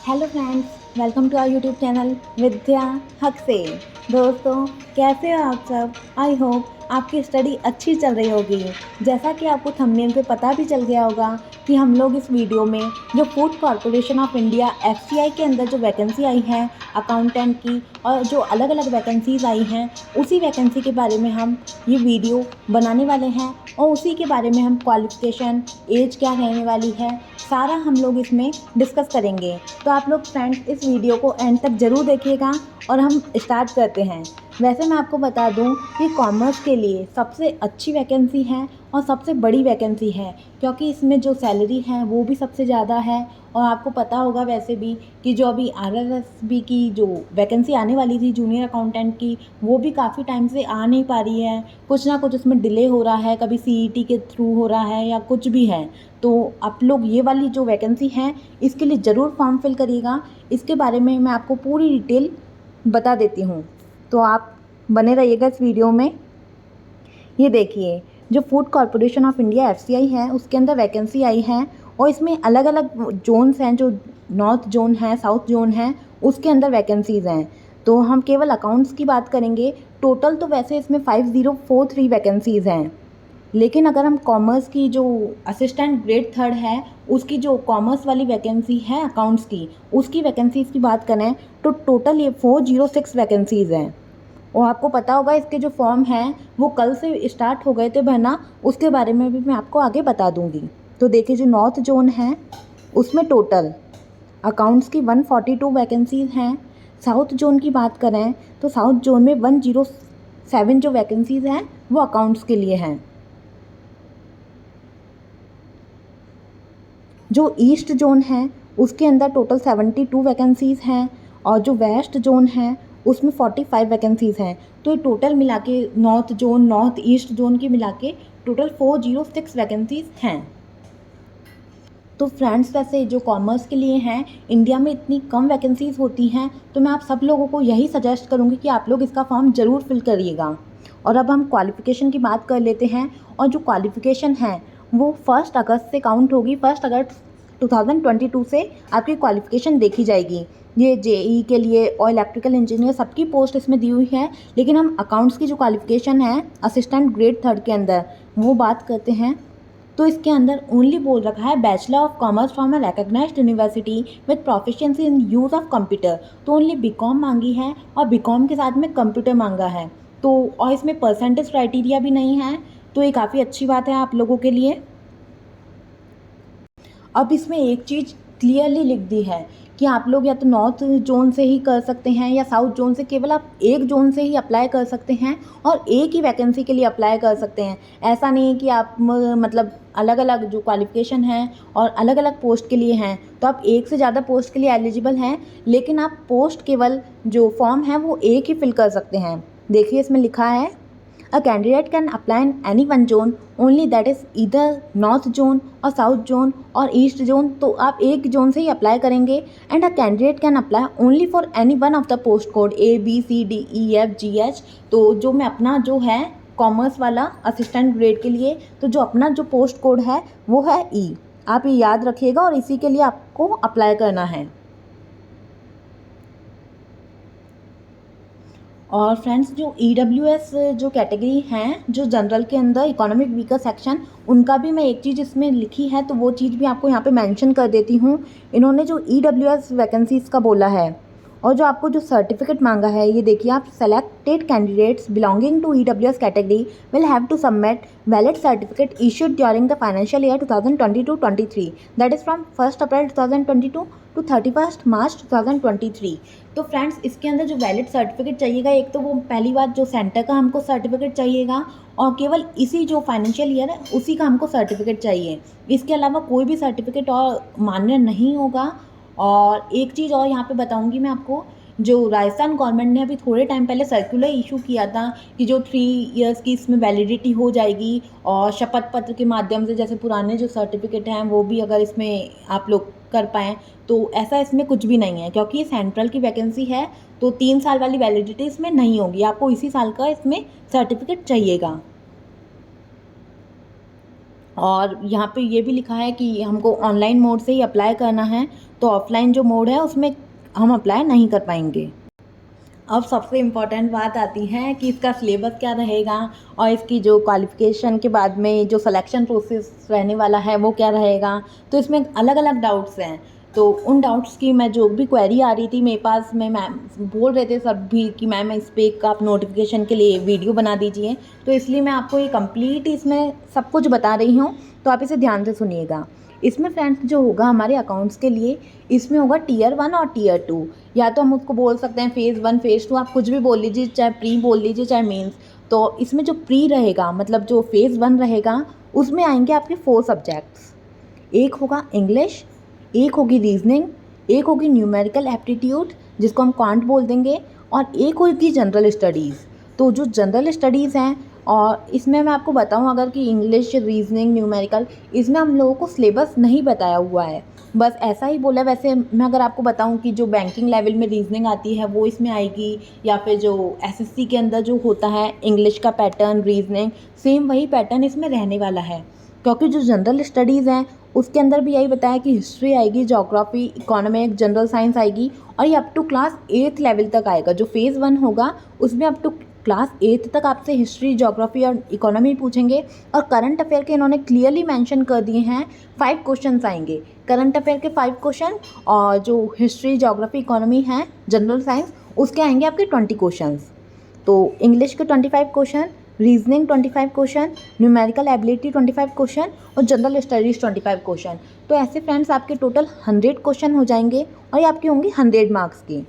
Hello friends, welcome to our YouTube channel Vidya Haq से। दोस्तों, कैसे हो आप सब? आई होप आपकी स्टडी अच्छी चल रही होगी। जैसा कि आपको थंबनेल पे पता भी चल गया होगा कि हम लोग इस वीडियो में जो food corporation of India FCI के अंदर जो वैकेंसी आई है अकाउंटेंट की और जो अलग अलग वैकेंसीज़ आई हैं, उसी वैकेंसी के बारे में हम ये वीडियो बनाने वाले हैं और उसी के बारे में हम क्वालिफ़िकेशन, एज क्या रहने वाली है, सारा हम लोग इसमें डिस्कस करेंगे। तो आप लोग फ्रेंड्स इस वीडियो को एंड तक ज़रूर देखिएगा और हम स्टार्ट करते हैं। वैसे मैं आपको बता दूं कि कॉमर्स के लिए सबसे अच्छी वैकेंसी है और सबसे बड़ी वैकेंसी है, क्योंकि इसमें जो सैलरी है वो भी सबसे ज़्यादा है। और आपको पता होगा वैसे भी कि जो अभी आरआरएसबी की जो वैकेंसी आने वाली थी जूनियर अकाउंटेंट की, वो भी काफ़ी टाइम से आ नहीं पा रही है। कुछ ना कुछ उसमें डिले हो रहा है, कभी सीईटी के थ्रू हो रहा है या कुछ भी है। तो आप लोग ये वाली जो वैकेंसी है इसके लिए ज़रूर फॉर्म फिल करिएगा। इसके बारे में मैं आपको पूरी डिटेल बता देती हूँ, तो आप बने रहिएगा इस वीडियो में। ये देखिए, जो food corporation of India FCI है उसके अंदर वैकेंसी आई है और इसमें अलग अलग जोन्स हैं, जो नॉर्थ जोन है, साउथ जोन है, उसके अंदर वैकेंसीज़ हैं। तो हम केवल अकाउंट्स की बात करेंगे। टोटल तो वैसे इसमें 5043 वैकेंसीज़ हैं, लेकिन अगर हम कॉमर्स की जो असिस्टेंट ग्रेड थर्ड है उसकी जो कॉमर्स वाली वैकेंसी है अकाउंट्स की, उसकी वैकेंसीज़ की बात करें तो टोटल ये 406 वैकेंसीज़ हैं। और आपको पता होगा इसके जो फॉर्म हैं वो कल से स्टार्ट हो गए थे भरना, उसके बारे में भी मैं आपको आगे बता दूंगी। तो देखिए, जो नॉर्थ जोन है उसमें टोटल अकाउंट्स की 142 वैकेंसीज़ हैं। साउथ जोन की बात करें तो साउथ जोन में 107 जो वैकेंसीज़ हैं वो अकाउंट्स के लिए हैं। जो ईस्ट जोन है उसके अंदर टोटल 72 वैकेंसीज़ हैं और जो वेस्ट जोन है उसमें 45 वैकेंसीज़ हैं। तो ये टोटल मिला के north zone, north east zone की मिला के टोटल 406 वैकेंसीज़ हैं। तो फ्रेंड्स, वैसे जो कॉमर्स के लिए हैं, इंडिया में इतनी कम वैकेंसीज़ होती हैं, तो मैं आप सब लोगों को यही सजेस्ट करूँगी कि आप लोग इसका फॉर्म ज़रूर फिल करिएगा। और अब हम क्वालिफ़िकेशन की बात कर लेते हैं। और जो क्वालिफ़िकेशन है वो 1 अगस्त से काउंट होगी। 1 अगस्त 2022 से आपकी क्वालिफ़िकेशन देखी जाएगी। ये जेई के लिए और इलेक्ट्रिकल इंजीनियर सबकी पोस्ट इसमें दी हुई है, लेकिन हम अकाउंट्स की जो क्वालिफ़िकेशन है असिस्टेंट ग्रेड थर्ड के अंदर वो बात करते हैं। तो इसके अंदर ओनली बोल रखा है bachelor of commerce from a recognized university with proficiency in use of computer. तो ओनली बीकॉम मांगी है और बीकॉम के साथ में कंप्यूटर मांगा है। तो और इसमें परसेंटेज क्राइटेरिया भी नहीं है, तो ये काफ़ी अच्छी बात है आप लोगों के लिए। अब इसमें एक चीज़ क्लियरली लिख दी है कि आप लोग या तो नॉर्थ जोन से ही कर सकते हैं या साउथ जोन से, केवल आप एक जोन से ही अप्लाई कर सकते हैं और एक ही वैकेंसी के लिए अप्लाई कर सकते हैं। ऐसा नहीं है कि आप मतलब अलग अलग जो क्वालिफ़िकेशन है और अलग अलग पोस्ट के लिए हैं, तो आप एक से ज़्यादा पोस्ट के लिए एलिजिबल हैं, लेकिन आप पोस्ट केवल जो फॉर्म है वो एक ही फिल कर सकते हैं। देखिए, इसमें लिखा है A candidate can apply in any one zone only, that is either north zone or south zone और east zone। तो आप एक जोन से ही अप्लाई करेंगे। And a candidate can apply only for any one of the post code ABCDEFGH। तो जो मैं अपना जो है कॉमर्स वाला असिस्टेंट ग्रेड के लिए, तो जो अपना जो पोस्ट कोड है वो है E। आप ये याद रखिएगा और इसी के लिए आपको अप्लाई करना है। और फ्रेंड्स, जो EWS जो कैटेगरी हैं, जो जनरल के अंदर इकोनॉमिक वीकर सेक्शन, उनका भी मैं एक चीज़ इसमें लिखी है तो वो चीज़ भी आपको यहाँ पे मेंशन कर देती हूँ। इन्होंने जो EWS वैकेंसीज़ का बोला है और जो आपको जो सर्टिफिकेट मांगा है, ये देखिए, आप selected candidates belonging to EWS category will have to submit valid certificate issued during the financial year 2022-23, that is from 1 April 2022 to 31 March 2023। तो फ्रेंड्स, इसके अंदर जो वैलिड सर्टिफिकेट चाहिएगा, एक तो वो पहली बात जो सेंटर का हमको सर्टिफिकेट चाहिएगा और केवल इसी जो फाइनेंशियल ईयर है उसी का हमको सर्टिफिकेट चाहिए। इसके अलावा कोई भी सर्टिफिकेट और मान्य नहीं होगा। और एक चीज़ और यहाँ पे बताऊँगी मैं आपको, जो राजस्थान गवर्नमेंट ने अभी थोड़े टाइम पहले सर्कुलर इशू किया था कि जो 3 इयर्स की इसमें वैलिडिटी हो जाएगी और शपथ पत्र के माध्यम से, जैसे पुराने जो सर्टिफिकेट हैं वो भी अगर इसमें आप लोग कर पाएँ, तो ऐसा इसमें कुछ भी नहीं है, क्योंकि ये सेंट्रल की वैकेंसी है। तो 3 साल वाली वैलिडिटी इसमें नहीं होगी, आपको इसी साल का इसमें सर्टिफिकेट चाहिएगा। और यहाँ पे ये भी लिखा है कि हमको ऑनलाइन मोड से ही अप्लाई करना है, तो ऑफलाइन जो मोड है उसमें हम अप्लाई नहीं कर पाएंगे। अब सबसे इम्पॉर्टेंट बात आती है कि इसका सिलेबस क्या रहेगा और इसकी जो क्वालिफ़िकेशन के बाद में जो सिलेक्शन प्रोसेस रहने वाला है वो क्या रहेगा। तो इसमें अलग अलग डाउट्स हैं, तो उन डाउट्स की मैं जो भी क्वेरी आ रही थी मेरे पास में, मैम बोल रहे थे सब भी कि मैम इस पे का आप नोटिफिकेशन के लिए वीडियो बना दीजिए, तो इसलिए मैं आपको ये कंप्लीट इसमें सब कुछ बता रही हूँ, तो आप इसे ध्यान से सुनिएगा। इसमें फ्रेंड्स जो होगा हमारे अकाउंट्स के लिए, इसमें होगा टियर 1 और टियर 2, या तो हम उसको बोल सकते हैं फेज़ 1 फेज़ 2, आप कुछ भी बोल लीजिए, चाहे प्री बोल लीजिए चाहे मेंस। तो इसमें जो प्री रहेगा मतलब जो फेज़ 1 रहेगा उसमें आएंगे आपके 4 सब्जेक्ट्स। एक होगा इंग्लिश, एक होगी रीजनिंग, एक होगी न्यूमेरिकल एप्टीट्यूड जिसको हम क्वांट बोल देंगे, और एक होगी जनरल स्टडीज़। तो जो जनरल स्टडीज़ हैं, और इसमें मैं आपको बताऊं अगर कि इंग्लिश, रीजनिंग, न्यूमेरिकल, इसमें हम लोगों को सिलेबस नहीं बताया हुआ है, बस ऐसा ही बोला। वैसे मैं अगर आपको बताऊं कि जो बैंकिंग लेवल में रीजनिंग आती है वो इसमें आएगी, या फिर जो एसएससी के अंदर जो होता है इंग्लिश का पैटर्न, रीजनिंग सेम वही पैटर्न इसमें रहने वाला है। क्योंकि जो जनरल स्टडीज़ हैं उसके अंदर भी यही बताया कि हिस्ट्री आएगी, ज्योग्राफी, इकोनॉमिक, जनरल साइंस आएगी, और ये up to class 8th level तक आएगा। जो फेज़ 1 होगा उसमें अप टू क्लास 8th तक आपसे हिस्ट्री, ज्योग्राफी और इकोनॉमी पूछेंगे। और करंट अफेयर के इन्होंने क्लियरली मेंशन कर दिए हैं 5 क्वेश्चंस आएंगे, करंट अफेयर के 5 क्वेश्चन, और जो हिस्ट्री, ज्योग्राफी, इकोनॉमी है, जनरल साइंस, उसके आएंगे आपके 20 क्वेश्चंस। तो इंग्लिश के 25 question, reasoning 25 question, numerical ability 25 question, और जनरल स्टडीज़ 25 क्वेश्चन। तो ऐसे फ्रेंड्स आपके टोटल 100 क्वेश्चन हो जाएंगे, और ये आपकी होंगी 100 मार्क्स की।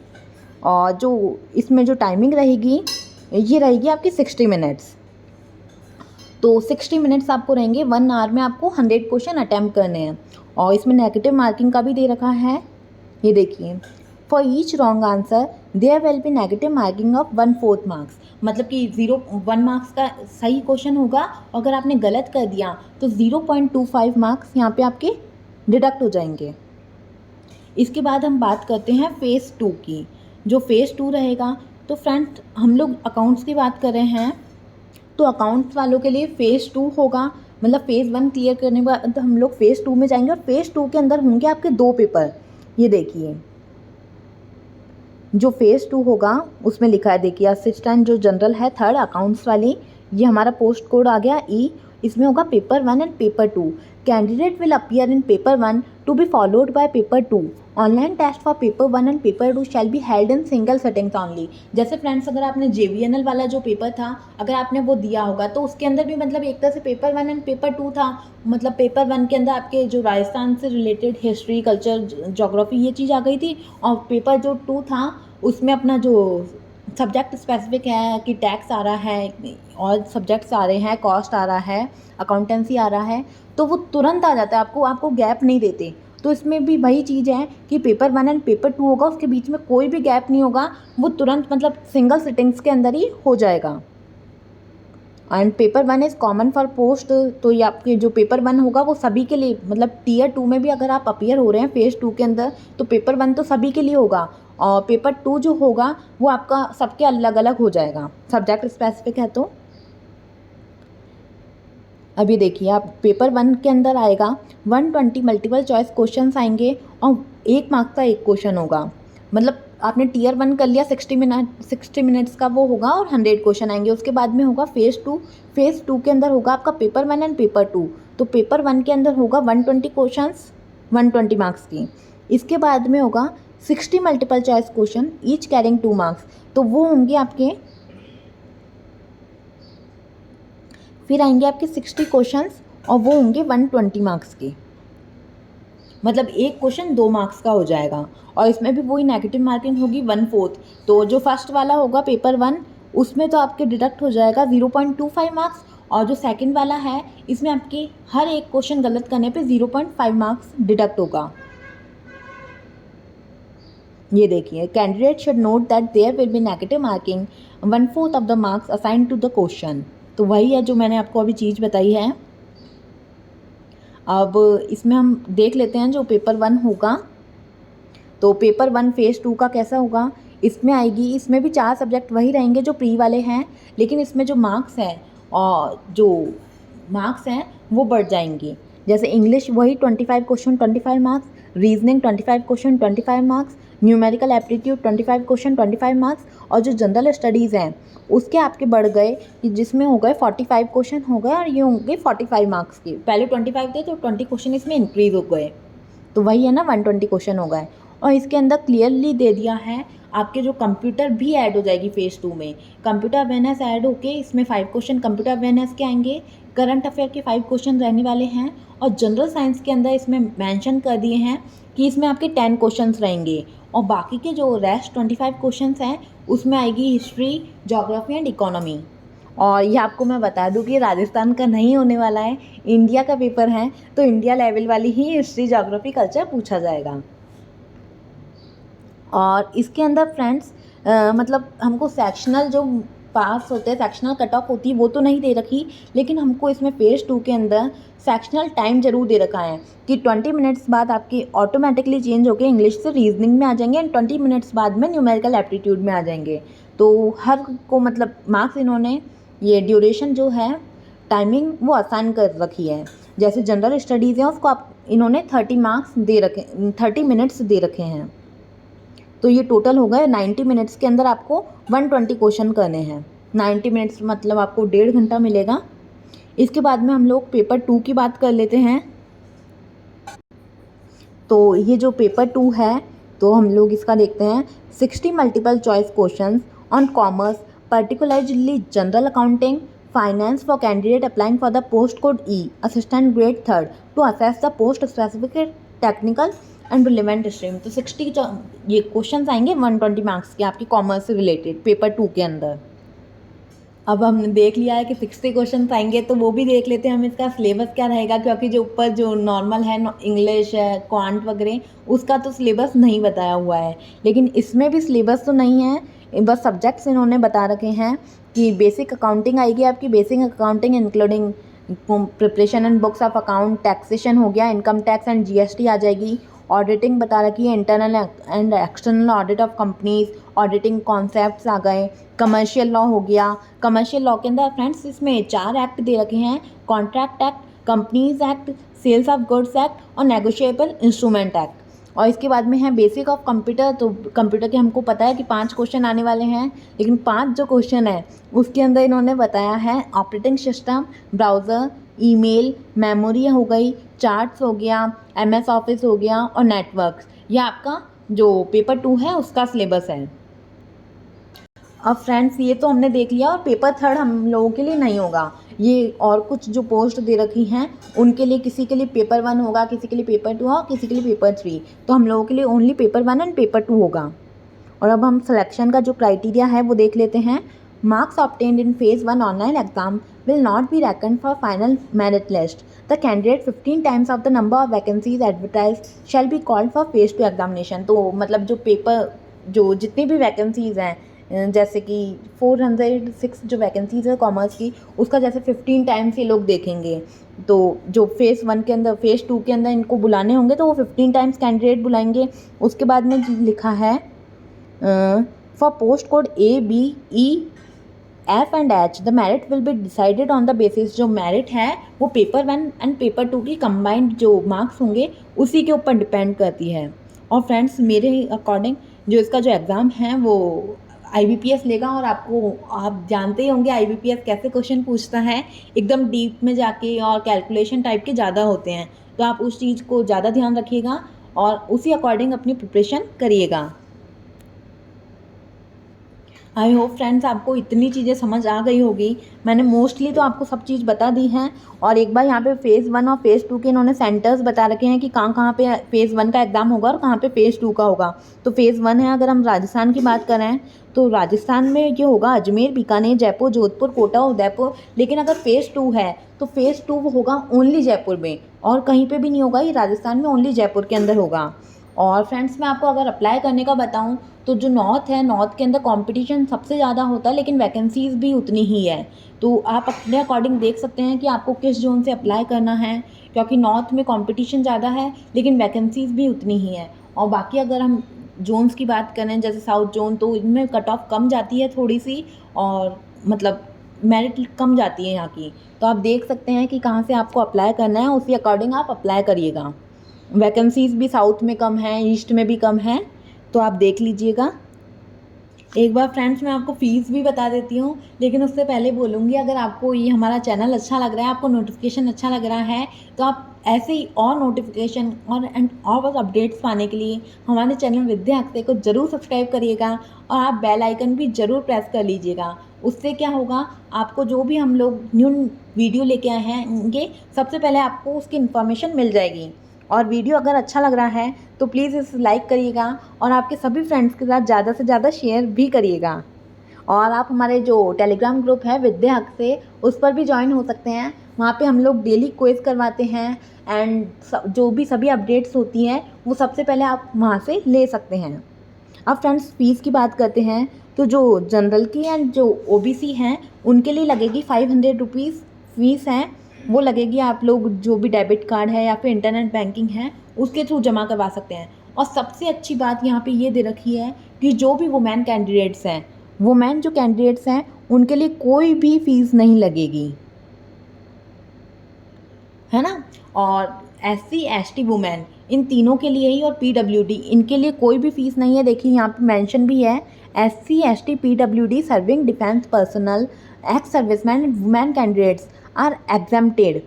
और जो इसमें जो टाइमिंग रहेगी ये रहेगी आपकी 60 मिनट्स। तो 60 मिनट्स आपको रहेंगे, 1 आवर में आपको 100 क्वेश्चन अटैम्प्ट करने हैं। और इसमें नेगेटिव मार्किंग का भी दे रखा है, ये देखिए, for each wrong answer there will be negative marking of 1/4 marks. मतलब कि 1 मार्क्स का सही क्वेश्चन होगा, अगर आपने गलत कर दिया तो 0.25 मार्क्स यहाँ पे आपके डिडक्ट हो जाएंगे। इसके बाद हम बात करते हैं फेज़ 2 की। जो फेज़ 2 रहेगा, तो फ्रेंड्स हम लोग अकाउंट्स की बात कर रहे हैं, तो अकाउंट्स वालों के लिए फेज़ 2 होगा। मतलब फेज़ 1 क्लियर करने के बाद हम लोग फेज़ 2 में जाएंगे, और फेज़ 2 के अंदर होंगे आपके 2 पेपर। ये देखिए, जो फेज़ 2 होगा उसमें लिखा है, देखिए असिस्टेंट जो जनरल है 3rd अकाउंट्स वाली, ये हमारा पोस्ट कोड आ गया ई। इसमें होगा paper 1 and paper 2। Candidate will appear in paper 1 to be followed by paper 2। Online test for paper 1 and paper 2 shall be held in single settings only. जैसे friends अगर आपने JVNL वाला जो पेपर था अगर आपने वो दिया होगा, तो उसके अंदर भी मतलब एक तरह से पेपर 1 एंड पेपर 2 था। मतलब पेपर 1 के अंदर आपके जो राजस्थान से रिलेटेड हिस्ट्री, कल्चर, ज्योग्राफी ये चीज़ आ गई थी, और पेपर जो 2 था उसमें अपना जो सब्जेक्ट स्पेसिफिक है कि टैक्स आ रहा है और सब्जेक्ट्स आ रहे हैं, कॉस्ट आ रहा है, अकाउंटेंसी आ रहा है, तो वो तुरंत आ जाता है, आपको गैप नहीं देते। तो इसमें भी वही चीज़ है कि पेपर 1 एंड पेपर 2 होगा, उसके बीच में कोई भी गैप नहीं होगा, वो तुरंत मतलब सिंगल सिटिंग्स के अंदर ही हो जाएगा। And paper 1 is common for post. तो ये आपके जो पेपर 1 होगा वो सभी के लिए, मतलब टियर 2 में भी अगर आप अपीयर हो रहे हैं फेज़ 2 के अंदर, तो पेपर 1 तो सभी के लिए होगा, और पेपर 2 जो होगा वो आपका सबके अलग अलग हो जाएगा, सब्जेक्ट स्पेसिफिक है। तो अभी देखिए, आप पेपर 1 के अंदर आएगा 120 मल्टीपल चॉइस क्वेश्चंस आएंगे, और 1 मार्क्स का 1 क्वेश्चन होगा। मतलब आपने टियर 1 कर लिया, 60 मिनट्स का वो होगा, और 100 क्वेश्चन आएंगे। उसके बाद में होगा फेज़ 2। फेज़ 2 के अंदर होगा आपका पेपर 1 एंड पेपर 2। तो पेपर 1 के अंदर होगा 120 क्वेश्चंस, 120 मार्क्स की। इसके बाद में होगा 60 multiple choice question, each carrying 2 marks. तो वो होंगे आपके, फिर आएंगे आपके 60 क्वेश्चंस, और वो होंगे 120 मार्क्स के। मतलब एक क्वेश्चन 2 मार्क्स का हो जाएगा, और इसमें भी वही नेगेटिव मार्किंग होगी 1/4। तो जो फर्स्ट वाला होगा पेपर 1, उसमें तो आपके डिडक्ट हो जाएगा 0.25 मार्क्स, और जो सेकंड वाला है इसमें आपके हर एक क्वेश्चन गलत करने पे 0.5 मार्क्स डिडक्ट होगा। ये देखिए, candidate should note that there will be negative marking 1/4 of the marks assigned to the question. तो वही है जो मैंने आपको अभी चीज़ बताई है। अब इसमें हम देख लेते हैं जो पेपर 1 होगा। तो पेपर 1 फेज़ 2 का कैसा होगा, इसमें आएगी, इसमें भी 4 सब्जेक्ट वही रहेंगे जो प्री वाले हैं, लेकिन इसमें जो मार्क्स हैं और जो मार्क्स हैं वो बढ़ जाएंगी। जैसे इंग्लिश वही 25 question 25 marks, reasoning 25 question 25 marks, numerical aptitude 25 question 25 marks, और जो जनरल स्टडीज़ हैं उसके आपके बढ़ गए कि जिसमें हो गए 45 क्वेश्चन हो गए, और ये होंगे 45 मार्क्स के। पहले 25 थे तो 20 क्वेश्चन इसमें इंक्रीज़ हो गए, तो वही है ना 120 क्वेश्चन हो गए। और इसके अंदर क्लियरली दे दिया है आपके जो कंप्यूटर भी ऐड हो जाएगी फेज़ 2 में। कंप्यूटर अवेयरनेस ऐड होके इसमें 5 क्वेश्चन कंप्यूटर अवेयरनेस के आएंगे, करंट अफेयर के 5 क्वेश्चन रहने वाले हैं, और जनरल साइंस के अंदर इसमें मेंशन कर दिए हैं कि इसमें आपके 10 क्वेश्चंस रहेंगे, और बाकी के जो रेस्ट 25 क्वेश्चंस हैं उसमें आएगी हिस्ट्री, ज्योग्राफी एंड इकोनॉमी। और ये आपको मैं बता दूं कि राजस्थान का नहीं होने वाला है, इंडिया का पेपर है, तो इंडिया लेवल वाली ही हिस्ट्री, ज्योग्राफी, कल्चर पूछा जाएगा। और इसके अंदर फ्रेंड्स मतलब हमको सेक्शनल जो पास होते हैं, सेक्शनल कट ऑफ होती है वो तो नहीं दे रखी, लेकिन हमको इसमें फेज़ 2 के अंदर सेक्शनल टाइम ज़रूर दे रखा है कि 20 मिनट्स बाद आपके ऑटोमेटिकली चेंज होकर इंग्लिश से रीजनिंग में आ जाएंगे, एंड 20 मिनट्स बाद में न्यूमेरिकल एप्टीट्यूड में आ जाएंगे। तो हर को मतलब मार्क्स इन्होंने ये ड्यूरेशन जो है टाइमिंग वो आसान कर रखी है। जैसे जनरल स्टडीज़ हैं उसको आप इन्होंने 30 मार्क्स दे रखे, 30 मिनट्स दे रखे हैं, तो ये टोटल हो गए 90 मिनट्स के अंदर आपको 120 क्वेश्चन करने हैं। 90 मिनट्स मतलब आपको 1.5 घंटा मिलेगा। इसके बाद में हम लोग पेपर 2 की बात कर लेते हैं। तो ये जो पेपर 2 है तो हम लोग इसका देखते हैं 60 multiple choice questions on commerce, particularly general accounting, finance for candidate applying for the post code E assistant grade 3 to assess the post specific technical and relevant stream. तो 60 ये क्वेश्चन आएंगे 120 मार्क्स के आपकी कॉमर्स से related paper 2 के अंदर। अब हमने देख लिया है कि 60 क्वेश्चन आएंगे, तो वो भी देख लेते हैं हम इसका सिलेबस क्या रहेगा, क्योंकि जो ऊपर जो नॉर्मल है इंग्लिश है, क्वांट वगैरह, उसका तो सिलेबस नहीं बताया हुआ है। लेकिन इसमें भी सिलेबस तो नहीं है, बस सब्जेक्ट्स इन्होंने बता रखे हैं कि बेसिक अकाउंटिंग आएगी आपकी, basic accounting including preparation and books of account, taxation हो गया, इनकम टैक्स एंड जीएसटी आ जाएगी, ऑडिटिंग बता रखी है, internal and external audit of companies, auditing concepts आ गए, कमर्शियल लॉ हो गया। कमर्शियल लॉ के अंदर फ्रेंड्स इसमें 4 एक्ट दे रखे हैं, contract act, companies act, sales of goods act और नेगोशिएबल इंस्ट्रूमेंट एक्ट। और इसके बाद में है बेसिक ऑफ कंप्यूटर। तो कंप्यूटर के हमको पता है कि 5 क्वेश्चन आने वाले हैं, लेकिन 5 जो क्वेश्चन है उसके अंदर इन्होंने बताया है operating system, browser, email, memory हो गई, चार्ट्स हो गया, एमएस ऑफिस हो गया और नेटवर्क्स। यह आपका जो पेपर 2 है उसका सिलेबस है। अब फ्रेंड्स ये तो हमने देख लिया, और पेपर 3 हम लोगों के लिए नहीं होगा। ये और कुछ जो पोस्ट दे रखी हैं उनके लिए, किसी के लिए पेपर 1 होगा, किसी के लिए पेपर 2 और किसी के लिए पेपर 3। तो हम लोगों के लिए ओनली पेपर 1 एंड पेपर 2 होगा। और अब हम सिलेक्शन का जो क्राइटेरिया है वो देख लेते हैं। Marks obtained in phase 1 online exam will not be reckoned for final merit list. The candidate 15 times of the number of vacancies advertised shall be called for phase 2 examination. तो मतलब जो पेपर जो जितनी भी वैकेंसीज़ हैं, जैसे कि 406 जो वैकेंसीज़ है कॉमर्स की, उसका जैसे 15 टाइम्स ये लोग देखेंगे। तो जो फेज़ 1 के अंदर, फेज़ 2 के अंदर इनको बुलाने होंगे तो वो 15 टाइम्स कैंडिडेट बुलाएंगे। उसके बाद में लिखा है for post code A B E F and H the merit will be decided on the basis, जो मेरिट है वो पेपर 1 एंड पेपर 2 की कंबाइंड जो मार्क्स होंगे उसी के ऊपर डिपेंड करती है। और फ्रेंड्स मेरे अकॉर्डिंग जो इसका जो एग्ज़ाम है वो IBPS लेगा, और आप जानते ही होंगे IBPS कैसे क्वेश्चन पूछता है, एकदम डीप में जाके, और कैलकुलेशन टाइप के ज़्यादा होते हैं। तो आप उस चीज़ को ज़्यादा ध्यान रखिएगा और उसी अकॉर्डिंग अपनी प्रिपरेशन करिएगा। आई होप फ्रेंड्स आपको इतनी चीज़ें समझ आ गई होगी। मैंने मोस्टली तो आपको सब चीज़ बता दी हैं। और एक बार यहाँ पे फेज़ 1 और फेज़ 2 के इन्होंने सेंटर्स बता रखे हैं कि कहाँ पे फेज़ 1 का एग्ज़ाम होगा और कहाँ पे फेज़ 2 का होगा। तो फेज़ 1 है, अगर हम राजस्थान की बात करें तो राजस्थान में ये होगा अजमेर, बीकानेर, जयपुर, जोधपुर, कोटा, उदयपुर। लेकिन अगर फेज़ 2 है तो फेज़ 2 होगा ओनली जयपुर में, और कहीं पर भी नहीं होगा। ये राजस्थान में ओनली जयपुर के अंदर होगा। और फ्रेंड्स मैं आपको अगर अप्लाई करने का बताऊं तो जो नॉर्थ है, नॉर्थ के अंदर कंपटीशन सबसे ज़्यादा होता है, लेकिन वैकेंसीज़ भी उतनी ही है। तो आप अपने अकॉर्डिंग देख सकते हैं कि आपको किस जोन से अप्लाई करना है, क्योंकि नॉर्थ में कंपटीशन ज़्यादा है लेकिन वैकेंसीज़ भी उतनी ही है। और बाकी अगर हम जोन्स की बात करें जैसे साउथ जोन, तो इनमें कट ऑफ कम जाती है थोड़ी सी, और मतलब मेरिट कम जाती है यहाँ की। तो आप देख सकते हैं कि कहाँ से आपको अप्लाई करना है, उसी अकॉर्डिंग आप अप्लाई करिएगा। वैकेंसीज़ भी साउथ में कम है, ईस्ट में भी कम है, तो आप देख लीजिएगा। एक बार फ्रेंड्स मैं आपको फ़ीस भी बता देती हूँ, लेकिन उससे पहले बोलूँगी, अगर आपको ये हमारा चैनल अच्छा लग रहा है, आपको नोटिफिकेशन अच्छा लग रहा है, तो आप ऐसे ही और नोटिफिकेशन और बस अपडेट्स पाने के लिए हमारे चैनल विद्या हक्से को ज़रूर सब्सक्राइब करिएगा और आप बेल आइकन भी ज़रूर प्रेस कर लीजिएगा। उससे क्या होगा, आपको जो भी हम लोग न्यू वीडियो लेके आए हैं सबसे पहले आपको उसकी इन्फॉर्मेशन मिल जाएगी। और वीडियो अगर अच्छा लग रहा है तो प्लीज़ इसे लाइक करिएगा और आपके सभी फ्रेंड्स के साथ ज़्यादा से ज़्यादा शेयर भी करिएगा। और आप हमारे जो टेलीग्राम ग्रुप है विद्या हक्से, उस पर भी ज्वाइन हो सकते हैं। वहाँ पे हम लोग डेली क्विज़ करवाते हैं एंड जो भी सभी अपडेट्स होती हैं वो सबसे पहले आप वहाँ से ले सकते हैं। अब फ्रेंड्स फ़ीस की बात करते हैं, तो जो जनरल की एंड जो ओबीसी हैं उनके लिए लगेगी 500 रुपीज़ फ़ीस है। वो लगेगी, आप लोग जो भी डेबिट कार्ड है या फिर इंटरनेट बैंकिंग है उसके थ्रू जमा करवा सकते हैं। और सबसे अच्छी बात यहाँ पे ये दे रखी है कि जो भी वुमेन कैंडिडेट्स हैं, वुमेन जो कैंडिडेट्स हैं उनके लिए कोई भी फ़ीस नहीं लगेगी, है ना। और SC ST वुमेन इन तीनों के लिए ही, और PWD इनके लिए कोई भी फ़ीस नहीं है। देखिए यहाँ पे मेंशन भी है, SC ST PWD serving defence personal, ex serviceman, women candidates are exempted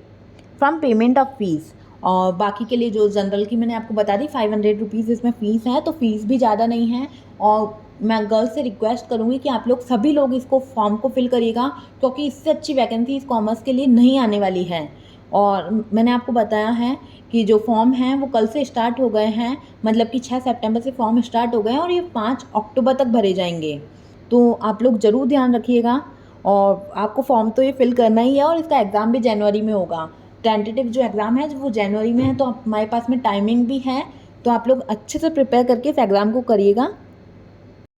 from payment of fees. और बाकी के लिए जो जनरल की मैंने आपको बता दी 500 रुपीज़ इसमें फ़ीस है, तो फ़ीस भी ज़्यादा नहीं है। और मैं गर्ल्स से रिक्वेस्ट करूँगी कि आप लोग सभी लोग इसको फॉर्म को फिल करिएगा, क्योंकि इससे अच्छी वैकेंसी इस कॉमर्स के लिए नहीं आने वाली है। और मैंने आपको बताया है कि जो फॉर्म हैं वो कल से स्टार्ट हो गए हैं, मतलब कि 6 सितंबर से फॉर्म स्टार्ट हो गए हैं और ये 5 अक्टूबर तक भरे जाएंगे। तो आप लोग ज़रूर ध्यान रखिएगा। और आपको फॉर्म तो ये फिल करना ही है, और इसका एग्ज़ाम भी जनवरी में होगा। टेंटेटिव जो एग्ज़ाम है वो जनवरी में है, तो हमारे पास में टाइमिंग भी है, तो आप लोग अच्छे से प्रिपेयर करके इस एग्ज़ाम को करिएगा।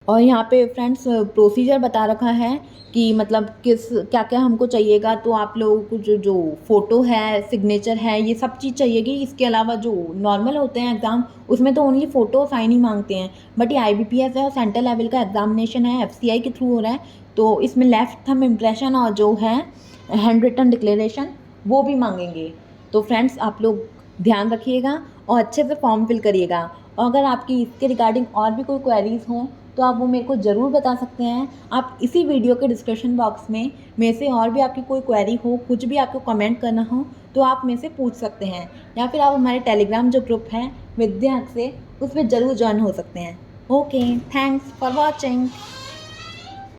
और यहाँ पे फ्रेंड्स प्रोसीजर बता रखा है कि मतलब किस क्या क्या हमको चाहिएगा। तो आप लोगों को जो जो फ़ोटो है, सिग्नेचर है, ये सब चीज़ चाहिएगी। इसके अलावा जो नॉर्मल होते हैं एग्ज़ाम, उसमें तो ओनली फ़ोटो साइन ही मांगते हैं, बट ये IBPS है और सेंट्रल लेवल का एग्ज़ामिनेशन है, FCI के थ्रू हो रहा है, तो इसमें लेफ्ट थंब इम्प्रेशन और जो है हैंड रिटन डिक्लेरेशन वो भी मांगेंगे। तो फ्रेंड्स आप लोग ध्यान रखिएगा और अच्छे से फॉर्म फिल करिएगा। और अगर आपकी इसके रिगार्डिंग और भी कोई क्वेरीज़ हों तो आप वो मेरे को ज़रूर बता सकते हैं। आप इसी वीडियो के डिस्क्रिप्शन बॉक्स में मेरे से और भी आपकी कोई क्वेरी हो, कुछ भी आपको कमेंट करना हो, तो आप मेरे से पूछ सकते हैं, या फिर आप हमारे टेलीग्राम जो ग्रुप है विद्या हक्से, उसमें ज़रूर ज्वाइन हो सकते हैं। Okay, thanks for watching.